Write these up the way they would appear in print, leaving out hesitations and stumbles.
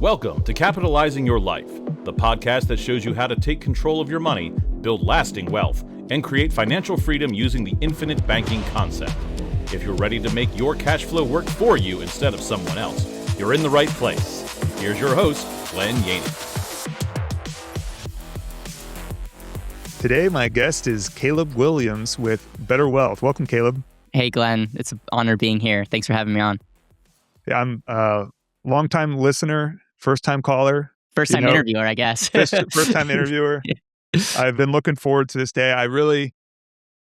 Welcome to Capitalizing Your Life, the podcast that shows you how to take control of your money, build lasting wealth, and create financial freedom using the infinite banking concept. If you're ready to make your cash flow work for you instead of someone else, you're in the right place. Here's your host, Glenn Yaney. Today, my guest is Caleb Guilliams with Better Wealth. Welcome, Caleb. Hey, Glenn. It's an honor being here. Thanks for having me on. Yeah, I'm a longtime listener, first-time caller. First-time interviewer, I guess. First-time interviewer. I've been looking forward to this day.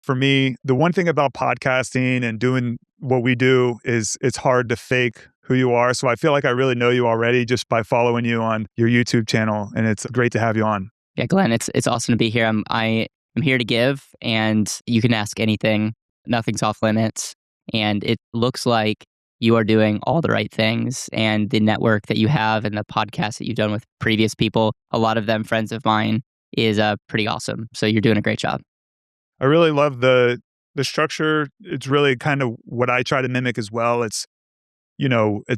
For me, the one thing about podcasting and doing what we do is it's hard to fake who you are. So I feel like I really know you already just by following you on your YouTube channel, and it's great to have you on. Yeah, Glenn, it's awesome to be here. I'm here to give, and you can ask anything. Nothing's off limits. And it looks like you are doing all the right things. And the network that you have and the podcast that you've done with previous people, a lot of them friends of mine, is pretty awesome. So you're doing a great job. I really love the structure. It's really kind of what I try to mimic as well. It's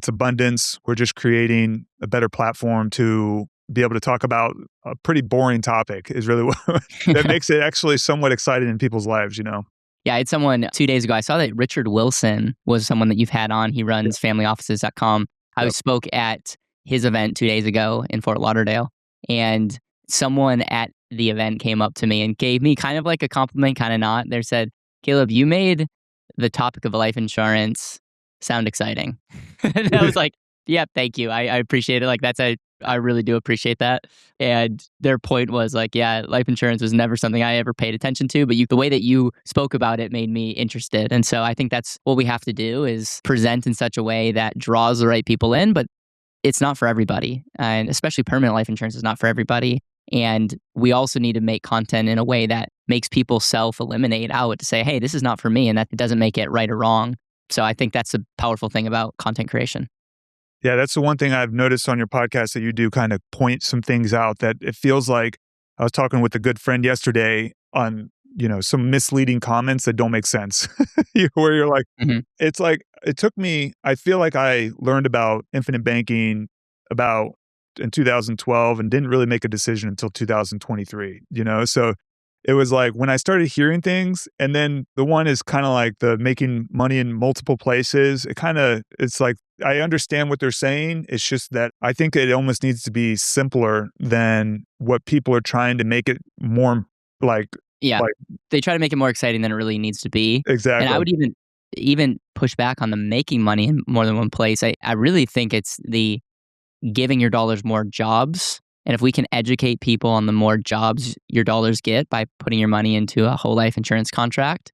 abundance. We're just creating a better platform to be able to talk about a pretty boring topic is really what that makes it actually somewhat exciting in people's lives, Yeah, I had someone 2 days ago. I saw that Richard Wilson was someone that you've had on. He runs familyoffices.com. I spoke at his event 2 days ago in Fort Lauderdale, and someone at the event came up to me and gave me kind of like a compliment, kind of not. They said, "Caleb, you made the topic of life insurance sound exciting." And I was like, "Yeah, thank you. I appreciate it. Like I really do appreciate that." And their point was like, yeah, life insurance was never something I ever paid attention to, but the way that you spoke about it made me interested. And so I think that's what we have to do is present in such a way that draws the right people in, but it's not for everybody. And especially permanent life insurance is not for everybody. And we also need to make content in a way that makes people self-eliminate out to say, hey, this is not for me. And that doesn't make it right or wrong. So I think that's a powerful thing about content creation. Yeah, that's the one thing I've noticed on your podcast that you do kind of point some things out that it feels like I was talking with a good friend yesterday on, some misleading comments that don't make sense. Where you're like, It's like, it took me, I feel like I learned about infinite banking about in 2012 and didn't really make a decision until 2023, So it was like when I started hearing things, and then the one is kind of like the making money in multiple places. It's like, I understand what they're saying. It's just that I think it almost needs to be simpler than what people are trying to make it more like. Yeah, they try to make it more exciting than it really needs to be. Exactly. And I would even push back on the making money in more than one place. I really think it's the giving your dollars more jobs. And if we can educate people on the more jobs your dollars get by putting your money into a whole life insurance contract,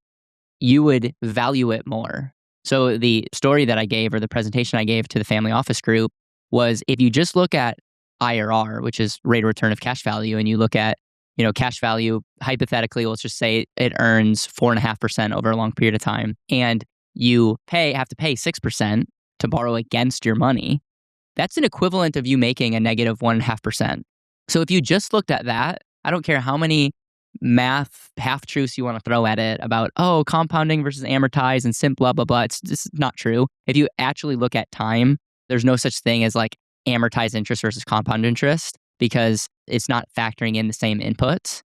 you would value it more. So the story that I gave or the presentation I gave to the family office group was if you just look at IRR, which is rate of return of cash value, and you look at, cash value, hypothetically, let's just say it earns 4.5% over a long period of time, and you have to pay 6% to borrow against your money. That's an equivalent of you making a negative 1.5%. So if you just looked at that, I don't care how many math half-truths you want to throw at it about, compounding versus amortize and simp, blah, blah, blah. This is not true. If you actually look at time, there's no such thing as like amortized interest versus compound interest because it's not factoring in the same inputs.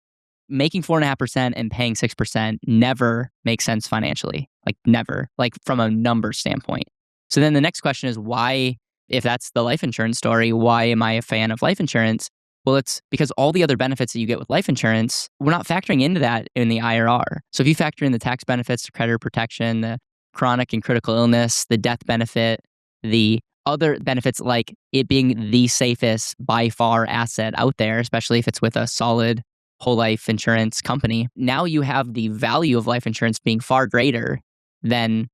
Making 4.5% and paying 6% never makes sense financially. Like never, like from a number standpoint. So then the next question is why, if that's the life insurance story, why am I a fan of life insurance? Well, it's because all the other benefits that you get with life insurance, we're not factoring into that in the IRR. So if you factor in the tax benefits, the creditor protection, the chronic and critical illness, the death benefit, the other benefits like it being the safest by far asset out there, especially if it's with a solid whole life insurance company, now you have the value of life insurance being far greater than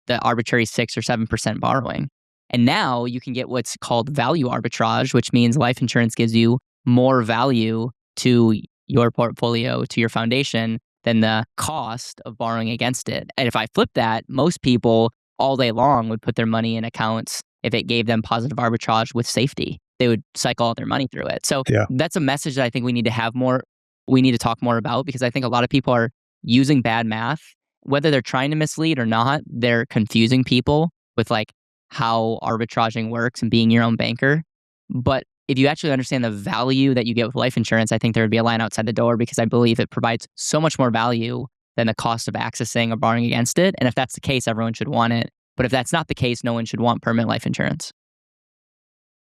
the arbitrary 6 or 7% borrowing. And now you can get what's called value arbitrage, which means life insurance gives you more value to your portfolio, to your foundation, than the cost of borrowing against it. And if I flip that, most people all day long would put their money in accounts if it gave them positive arbitrage with safety. They would cycle all their money through it. So that's a message that I think we need to have more, we need to talk more about, because I think a lot of people are using bad math, whether they're trying to mislead or not, they're confusing people with like how arbitraging works and being your own banker. But if you actually understand the value that you get with life insurance, I think there would be a line outside the door because I believe it provides so much more value than the cost of accessing or borrowing against it. And if that's the case, everyone should want it. But if that's not the case, no one should want permanent life insurance.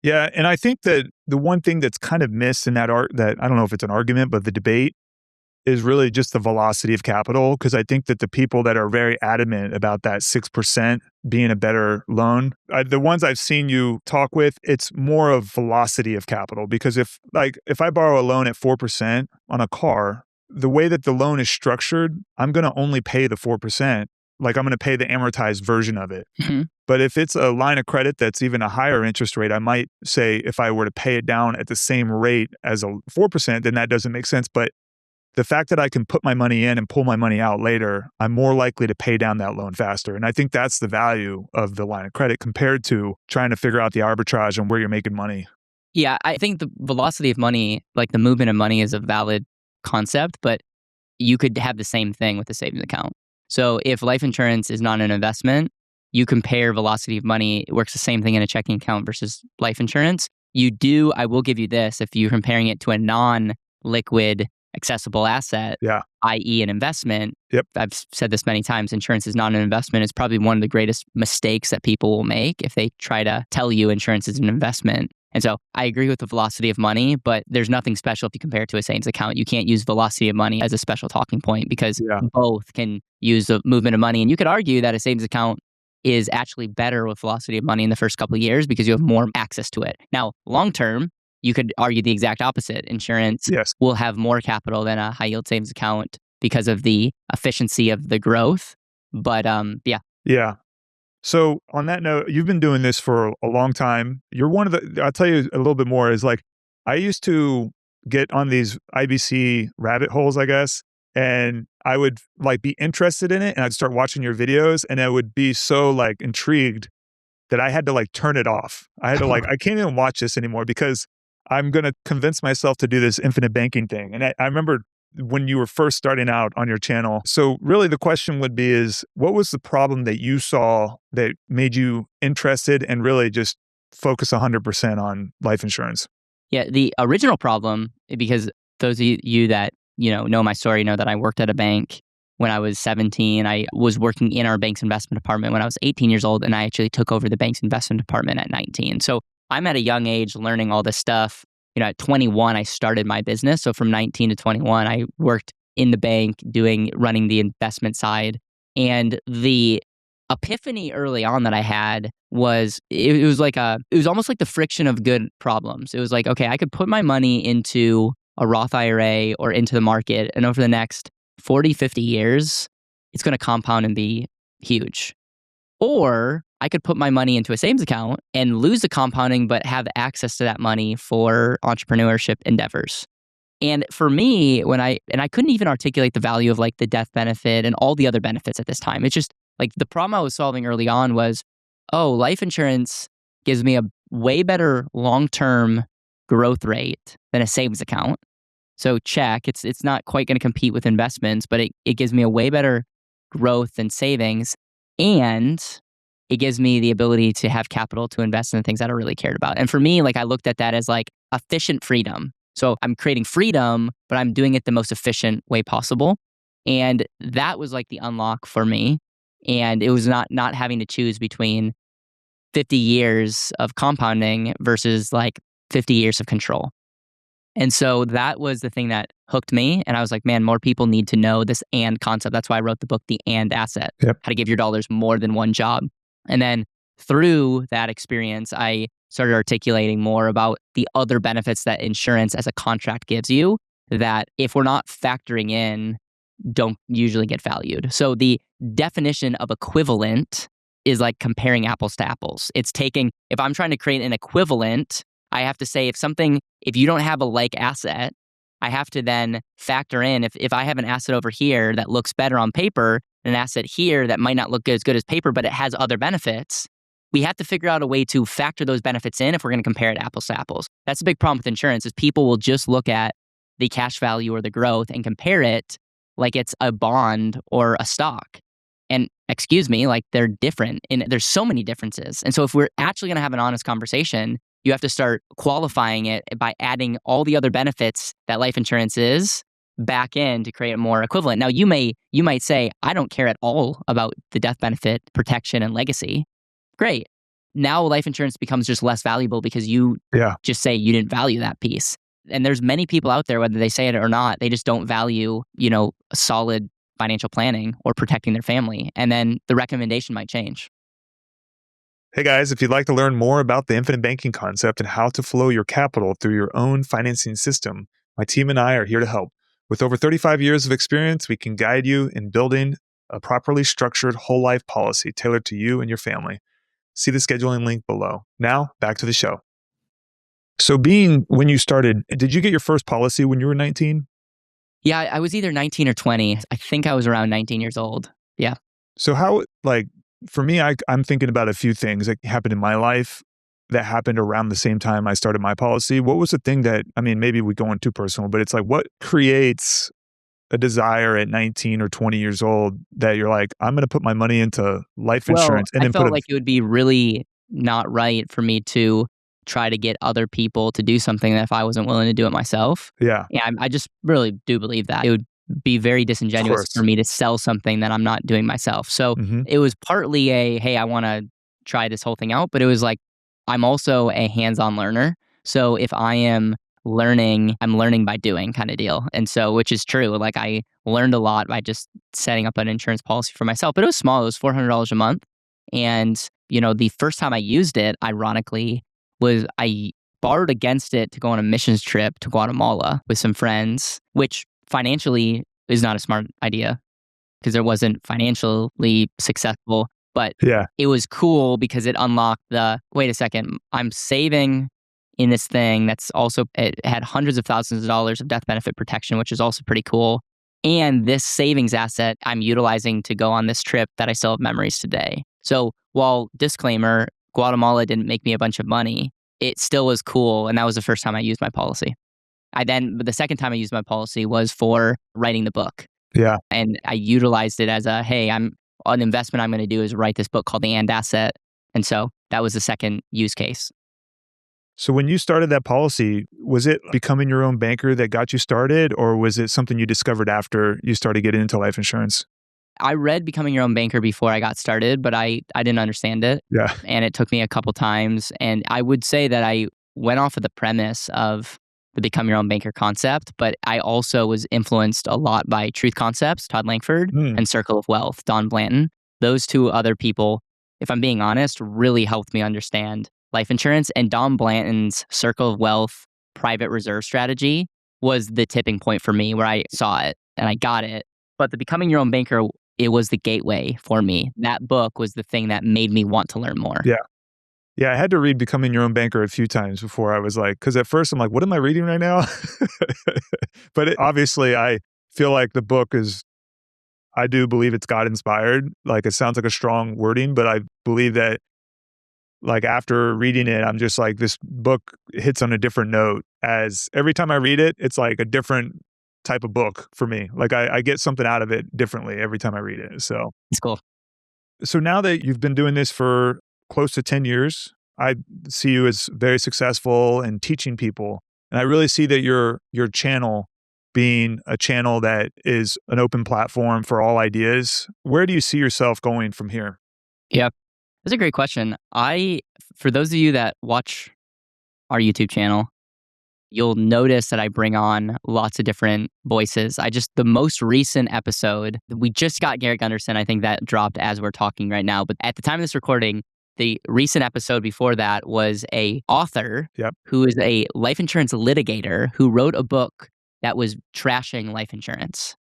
Yeah, and I think that the one thing that's kind of missed in that that I don't know if it's an argument, but the debate is really just the velocity of capital. Because I think that the people that are very adamant about that 6% being a better loan, the ones I've seen you talk with, it's more of velocity of capital. Because if I borrow a loan at 4% on a car, the way that the loan is structured, I'm going to only pay the 4%. Like I'm going to pay the amortized version of it. Mm-hmm. But if it's a line of credit that's even a higher interest rate, I might say if I were to pay it down at the same rate as a 4%, then that doesn't make sense. But the fact that I can put my money in and pull my money out later, I'm more likely to pay down that loan faster. And I think that's the value of the line of credit compared to trying to figure out the arbitrage on where you're making money. Yeah, I think the velocity of money, like the movement of money, is a valid concept, but you could have the same thing with a savings account. So if life insurance is not an investment, you compare velocity of money. It works the same thing in a checking account versus life insurance. I will give you this, if you're comparing it to a non-liquid accessible asset, i.e. an investment. Yep. I've said this many times, insurance is not an investment. It's probably one of the greatest mistakes that people will make if they try to tell you insurance is an investment. And so I agree with the velocity of money, but there's nothing special if you compare it to a savings account. You can't use velocity of money as a special talking point because both can use the movement of money. And you could argue that a savings account is actually better with velocity of money in the first couple of years because you have more access to it. Now, long term, you could argue the exact opposite. Insurance will have more capital than a high yield savings account because of the efficiency of the growth. But Yeah. So on that note, you've been doing this for a long time. You're one of I'll tell you a little bit more is like, I used to get on these IBC rabbit holes, I guess, and I would like be interested in it and I'd start watching your videos and I would be so like intrigued that I had to like turn it off. I had to I can't even watch this anymore because I'm going to convince myself to do this infinite banking thing. And I remember when you were first starting out on your channel. So really the question would be is, what was the problem that you saw that made you interested and really just focus 100% on life insurance? Yeah, the original problem, because those of you that know my story know that I worked at a bank when I was 17. I was working in our bank's investment department when I was 18 years old, and I actually took over the bank's investment department at 19. So I'm at a young age learning all this stuff. At 21, I started my business. So from 19 to 21, I worked in the bank running the investment side. And the epiphany early on that I had was it was almost like the friction of good problems. It was like, okay, I could put my money into a Roth IRA or into the market, and over the next 40, 50 years, it's going to compound and be huge. Or I could put my money into a savings account and lose the compounding, but have access to that money for entrepreneurship endeavors. And for me, I couldn't even articulate the value of like the death benefit and all the other benefits at this time. It's just like the problem I was solving early on was, life insurance gives me a way better long-term growth rate than a savings account. So check, it's not quite going to compete with investments, but it gives me a way better growth than savings. And it gives me the ability to have capital to invest in the things that I really cared about. And for me, like I looked at that as like efficient freedom. So I'm creating freedom, but I'm doing it the most efficient way possible. And that was like the unlock for me. And it was not having to choose between 50 years of compounding versus like 50 years of control. And so that was the thing that hooked me. And I was like, man, more people need to know this and concept. That's why I wrote the book, The And Asset, how to give your dollars more than one job. And then through that experience, I started articulating more about the other benefits that insurance as a contract gives you that if we're not factoring in, don't usually get valued. So the definition of equivalent is like comparing apples to apples. It's if I'm trying to create an equivalent, I have to say if you don't have a like asset, I have to then factor in if I have an asset over here that looks better on paper, an asset here that might not look as good as paper, but it has other benefits, we have to figure out a way to factor those benefits in if we're going to compare it apples to apples. That's a big problem with insurance is people will just look at the cash value or the growth and compare it like it's a bond or a stock. And excuse me, like they're different and there's so many differences. And so if we're actually going to have an honest conversation, You have to start qualifying it by adding all the other benefits that life insurance is back in to create a more equivalent. Now, you might say, I don't care at all about the death benefit, protection, and legacy. Great. Now life insurance becomes just less valuable because you just say you didn't value that piece. And there's many people out there, whether they say it or not, they just don't value, solid financial planning or protecting their family. And then the recommendation might change. Hey guys, if you'd like to learn more about the infinite banking concept and how to flow your capital through your own financing system, my team and I are here to help. With over 35 years of experience, we can guide you in building a properly structured whole life policy tailored to you and your family. See the scheduling link below. Now, back to the show. So when you started, did you get your first policy when you were 19? Yeah, I was either 19 or 20. I think I was around 19 years old. Yeah. So how, for me, I'm thinking about a few things that happened in my life that happened around the same time I started my policy. What was the thing that, maybe we go in too personal, but it's like, what creates a desire at 19 or 20 years old that you're like, I'm going to put my money into life insurance? And I then felt like it would be really not right for me to try to get other people to do something that if I wasn't willing to do it myself. Yeah. Yeah, I just really do believe that. It would be very disingenuous for me to sell something that I'm not doing myself. So it was partly hey, I want to try this whole thing out, but it was like, I'm also a hands-on learner. So if I am learning, I'm learning by doing kind of deal. And so, which is true. Like I learned a lot by just setting up an insurance policy for myself, but it was small. It was $400 a month. And, the first time I used it, ironically, was I borrowed against it to go on a missions trip to Guatemala with some friends, which financially is not a smart idea because it wasn't financially successful. But it was cool because it unlocked wait a second, I'm saving in this thing that's also, it had hundreds of thousands of dollars of death benefit protection, which is also pretty cool. And this savings asset I'm utilizing to go on this trip that I still have memories today. So while disclaimer, Guatemala didn't make me a bunch of money, it still was cool. And that was the first time I used my policy. But the second time I used my policy was for writing the book. Yeah. And I utilized it as an investment I'm going to do is write this book called The And Asset. And so that was the second use case. So when you started that policy, was it becoming your own banker that got you started, or was it something you discovered after you started getting into life insurance? I read Becoming Your Own Banker before I got started, but I didn't understand it. Yeah. And it took me a couple times. And I would say that I went off of the premise of the Become Your Own Banker concept, but I also was influenced a lot by Truth Concepts, Todd Langford, and Circle of Wealth, Don Blanton. Those two other people, if I'm being honest, really helped me understand life insurance. And Don Blanton's Circle of Wealth private reserve strategy was the tipping point for me where I saw it and I got it. But the Becoming Your Own Banker, it was the gateway for me. That book was the thing that made me want to learn more. Yeah. Yeah, I had to read Becoming Your Own Banker a few times before I was like, because at first I'm like, what am I reading right now? But obviously I feel like the book I do believe it's God inspired. Like it sounds like a strong wording, but I believe that like after reading it, I'm just like, this book hits on a different note. As every time I read it, it's like a different type of book for me. Like I get something out of it differently every time I read it. So it's cool. So now that you've been doing this for close to 10 years, I see you as very successful in teaching people. And I really see that your channel being a channel that is an open platform for all ideas. Where do you see yourself going from here? Yeah, that's a great question. For those of you that watch our YouTube channel, you'll notice that I bring on lots of different voices. The most recent episode, we just got Garrett Gunderson. I think that dropped as we're talking right now. But at the time of this recording, the recent episode before that was a author who is a life insurance litigator who wrote a book that was trashing life insurance.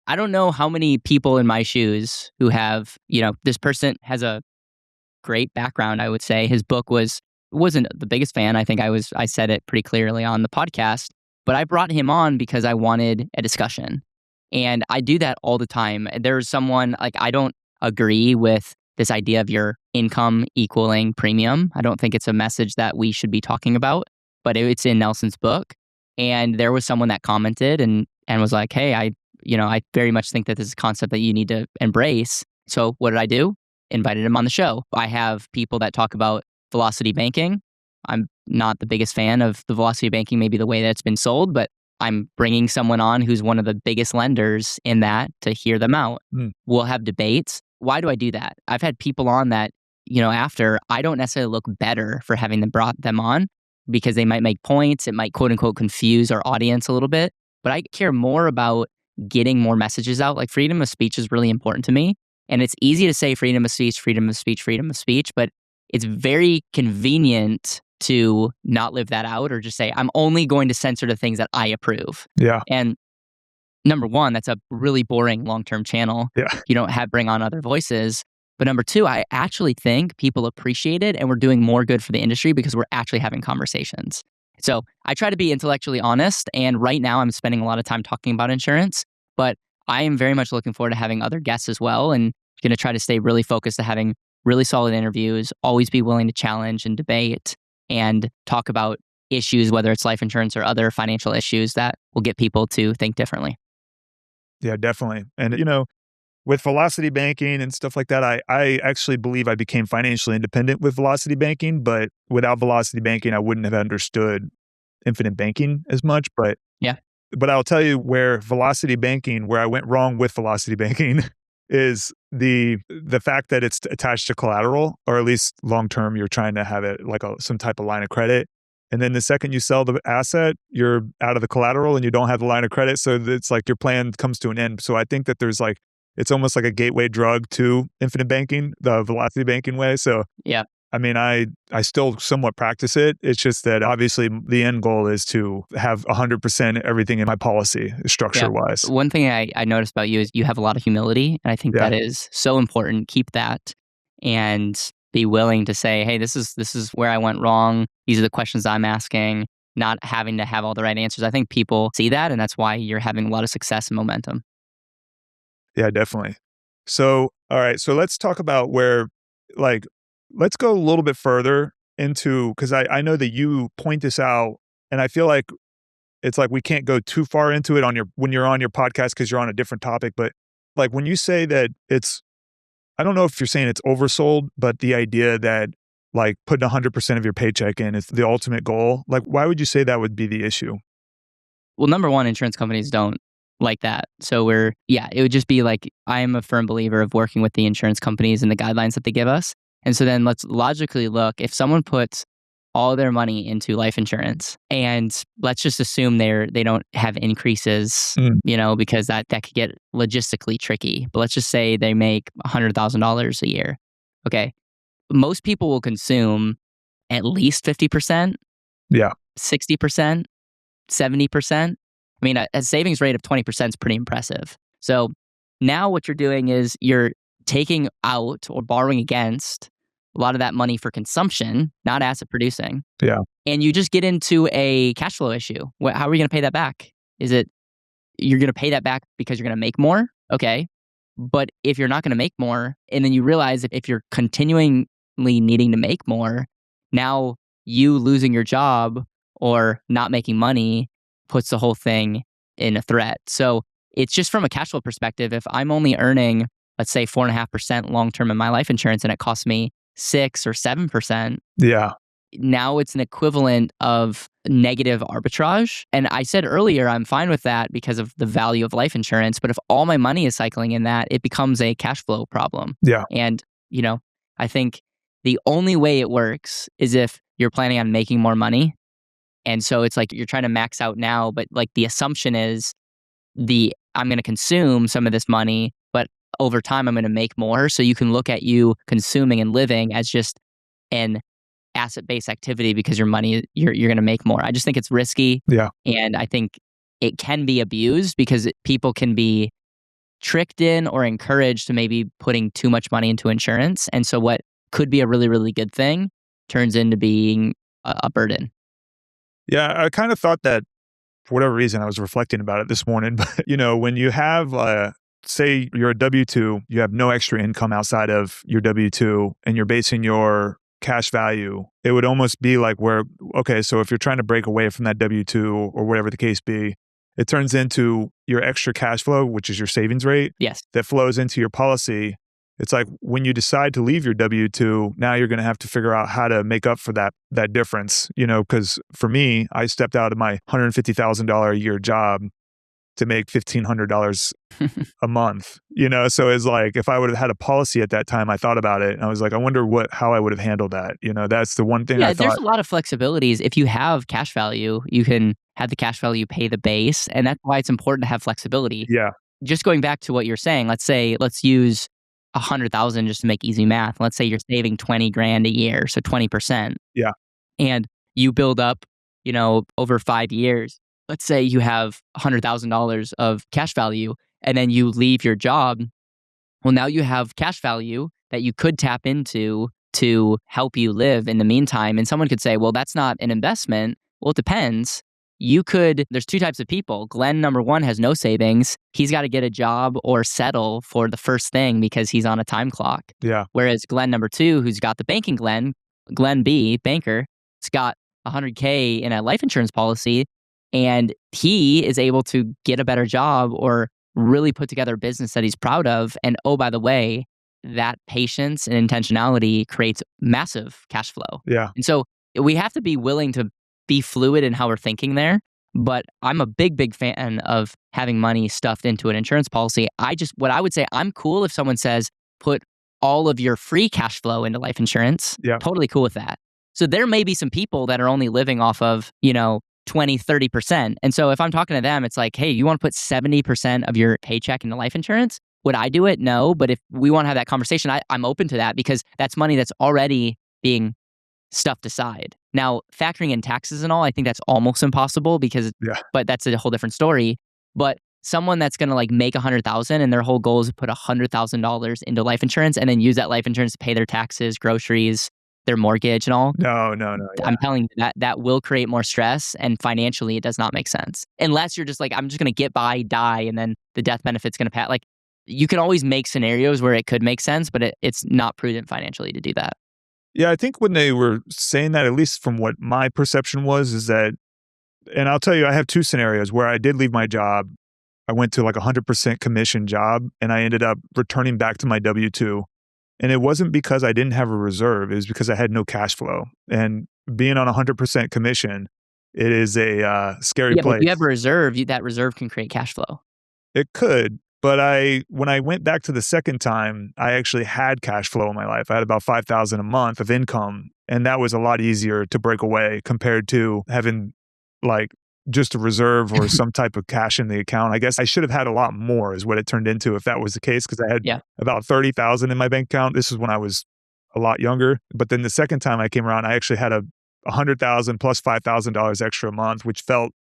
I don't know how many people in my shoes who have, this person has a great background, I would say. His book wasn't the biggest fan. I think I said it pretty clearly on the podcast, but I brought him on because I wanted a discussion. And I do that all the time. There's someone, I don't agree with this idea of your income equaling premium. I don't think it's a message that we should be talking about, but it's in Nelson's book. And there was someone that commented and was like, hey, I very much think that this is a concept that you need to embrace. So what did I do? Invited him on the show. I have people that talk about velocity banking. I'm not the biggest fan of the velocity of banking, maybe the way that it's been sold, but I'm bringing someone on who's one of the biggest lenders in that to hear them out. We'll have debates. Why do I do that? I've had people on that, after I don't necessarily look better for having them brought them on because they might make points. It might quote unquote confuse our audience a little bit, but I care more about getting more messages out. Like freedom of speech is really important to me. And it's easy to say freedom of speech, freedom of speech, freedom of speech, but it's very convenient to not live that out or just say, I'm only going to censor the things that I approve. Yeah. And number one, that's a really boring long-term channel. Yeah. You don't bring on other voices. But number two, I actually think people appreciate it and we're doing more good for the industry because we're actually having conversations. So I try to be intellectually honest. And right now I'm spending a lot of time talking about insurance, but I am very much looking forward to having other guests as well and going to try to stay really focused to having really solid interviews, always be willing to challenge and debate and talk about issues, whether it's life insurance or other financial issues that will get people to think differently. Yeah, definitely. And, with velocity banking and stuff like that, I actually believe I became financially independent with velocity banking, but without velocity banking, I wouldn't have understood infinite banking as much. But yeah, but I'll tell you where I went wrong with velocity banking is the fact that it's attached to collateral, or at least long term, you're trying to have it like some type of line of credit. And then the second you sell the asset, you're out of the collateral and you don't have the line of credit. So it's like your plan comes to an end. So I think that it's almost like a gateway drug to infinite banking, the velocity banking way. So yeah. I mean, I still somewhat practice it. It's just that obviously the end goal is to have 100% everything in my policy structure-wise. One thing I noticed about you is you have a lot of humility. And I think that is so important. Keep that and be willing to say, hey, this is where I went wrong. These are the questions I'm asking, not having to have all the right answers. I think people see that, and that's why you're having a lot of success and momentum. Yeah, definitely. So, all right. So let's talk about let's go a little bit further into, because I know that you point this out, and I feel like it's like we can't go too far into it when you're on your podcast because you're on a different topic. But like when you say that I don't know if you're saying it's oversold, but the idea that like putting 100% of your paycheck in is the ultimate goal. Like, why would you say that would be the issue? Well, number one, insurance companies don't like that. So it would just be like, I am a firm believer of working with the insurance companies and the guidelines that they give us. And so then let's logically look, if someone puts all their money into life insurance and let's just assume they don't have increases, because that could get logistically tricky. But let's just say they make $100,000 a year. Okay. Most people will consume at least 50%. Yeah. 60%, 70%. I mean, a savings rate of 20% is pretty impressive. So now what you're doing is you're taking out or borrowing against a lot of that money for consumption, not asset producing. Yeah. And you just get into a cash flow issue. How are you going to pay that back? Is it you're going to pay that back because you're going to make more? Okay. But if you're not going to make more, and then you realize that if you're continually needing to make more, now you losing your job or not making money puts the whole thing in a threat. So it's just from a cash flow perspective, if I'm only earning, let's say 4.5% long-term in my life insurance and it costs me 6 or 7%. Yeah. Now it's an equivalent of negative arbitrage. And I said earlier, I'm fine with that because of the value of life insurance. But if all my money is cycling in that, it becomes a cash flow problem. Yeah. And, I think the only way it works is if you're planning on making more money. And so it's like you're trying to max out now, but like the assumption is I'm going to consume some of this money, but over time I'm going to make more. So you can look at you consuming and living as just an asset-based activity because your money, you're going to make more. I just think it's risky. Yeah. And I think it can be abused because people can be tricked in or encouraged to maybe putting too much money into insurance. And so what could be a really, really good thing turns into being a burden. Yeah, I kind of thought that for whatever reason, I was reflecting about it this morning. But, when you have, say you're a W-2, you have no extra income outside of your W-2, and you're basing your cash value, it would almost be like so if you're trying to break away from that W-2 or whatever the case be, it turns into your extra cash flow, which is your savings rate. Yes. That flows into your policy. it's like when you decide to leave your W-2, now you're going to have to figure out how to make up for that difference, because for me, I stepped out of my $150,000 a year job to make $1,500 a month, So it's like, if I would have had a policy at that time, I thought about it and I was like, I wonder how I would have handled that. That's the one thing I there's thought. a lot of flexibilities. If you have cash value, you can have the cash value pay the base. And that's why it's important to have flexibility. Yeah. Just going back to what you're saying, let's use 100,000 just to make easy math. Let's say you're saving 20 grand a year, so 20%. Yeah. And you build up, over 5 years. Let's say you have $100,000 of cash value and then you leave your job. Well, now you have cash value that you could tap into to help you live in the meantime. And someone could say, well, that's not an investment. Well, it depends. There's two types of people. Glenn, number one, has no savings. He's got to get a job or settle for the first thing because he's on a time clock. Yeah. Whereas Glenn, number two, who's got the banking Glenn B, banker, has got $100K in a life insurance policy, and he is able to get a better job or really put together a business that he's proud of. And oh, by the way, that patience and intentionality creates massive cash flow. Yeah. And so we have to be willing to be fluid in how we're thinking there. But I'm a big fan of having money stuffed into an insurance policy. What I would say, I'm cool if someone says, put all of your free cash flow into life insurance. Yeah. Totally cool with that. So there may be some people that are only living off of, 20, 30%. And so if I'm talking to them, it's like, hey, you want to put 70% of your paycheck into life insurance? Would I do it? No. But if we want to have that conversation, I'm open to that because that's money that's already being stuffed aside. Now, factoring in taxes and all, I think that's almost impossible but that's a whole different story. But someone that's going to make $100,000 and their whole goal is to put $100,000 into life insurance and then use that life insurance to pay their taxes, groceries, their mortgage and all. No. Yeah. I'm telling you that will create more stress, and financially it does not make sense. Unless you're just like, I'm just going to get by, die, and then the death benefit's going to pass. You can always make scenarios where it could make sense, but it's not prudent financially to do that. Yeah, I think when they were saying that, at least from what my perception was, is that, and I'll tell you, I have two scenarios where I did leave my job. I went to 100% commission job and I ended up returning back to my W-2. And it wasn't because I didn't have a reserve. It was because I had no cash flow. And being on 100% commission, it is a scary place. But if you have a reserve, that reserve can create cash flow. It could. But when I went back to the second time, I actually had cash flow in my life. I had about $5,000 a month of income. And that was a lot easier to break away compared to having just a reserve or some type of cash in the account. I guess I should have had a lot more is what it turned into if that was the case, because I had about 30,000 in my bank account. This is when I was a lot younger. But then the second time I came around, I actually had 100,000 plus $5,000 extra a month, which felt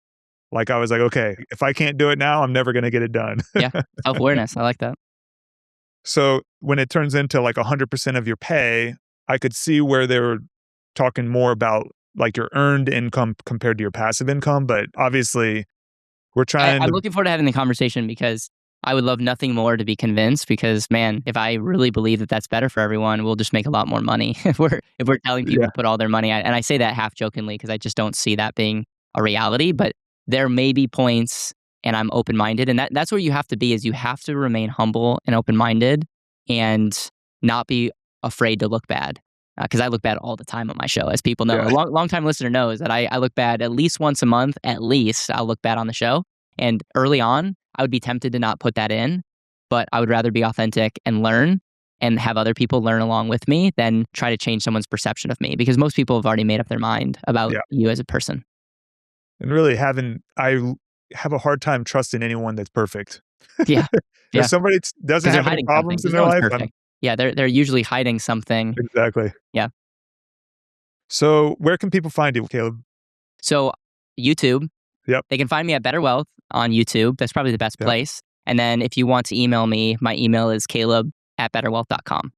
like I was like, okay, if I can't do it now, I'm never going to get it done. Yeah. Self-awareness. I like that. So when it turns into 100% of your pay, I could see where they were talking more about your earned income compared to your passive income. But obviously we're trying I'm looking forward to having the conversation because I would love nothing more to be convinced because, man, if I really believe that that's better for everyone, we'll just make a lot more money if we're telling people to put all their money. And I say that half jokingly because I just don't see that being a reality. But there may be points, and I'm open-minded. And that's where you have to be, is you have to remain humble and open-minded and not be afraid to look bad. Because I look bad all the time on my show, as people know. Yeah. A long-time listener knows that I look bad at least once a month. At least I'll look bad on the show. And early on, I would be tempted to not put that in, but I would rather be authentic and learn and have other people learn along with me than try to change someone's perception of me. Because most people have already made up their mind about you as a person. And really I have a hard time trusting anyone that's perfect. Yeah. If somebody doesn't have any problems in their life, they're usually hiding something. Exactly. Yeah. So where can people find you, Caleb? So YouTube. Yep. They can find me at Better Wealth on YouTube. That's probably the best place. And then if you want to email me, my email is caleb@betterwealth.com.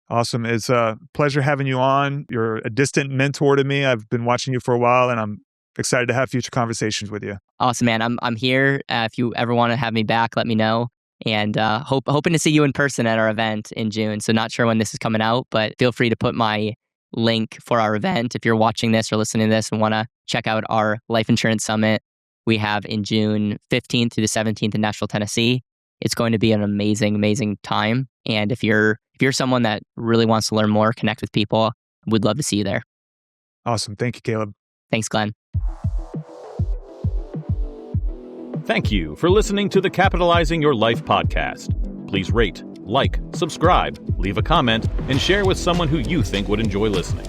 Awesome. It's a pleasure having you on. You're a distant mentor to me. I've been watching you for a while and I'm excited to have future conversations with you. Awesome, man. I'm here. If you ever want to have me back, let me know. And hoping to see you in person at our event in June. So not sure when this is coming out, but feel free to put my link for our event if you're watching this or listening to this and want to check out our life insurance summit we have in June 15th through the 17th in Nashville, Tennessee. It's going to be an amazing, amazing time. And if you're someone that really wants to learn more, connect with people, we'd love to see you there. Awesome. Thank you, Caleb. Thanks, Glenn. Thank you for listening to the Capitalizing Your Life podcast. Please rate, like, subscribe, leave a comment, and share with someone who you think would enjoy listening.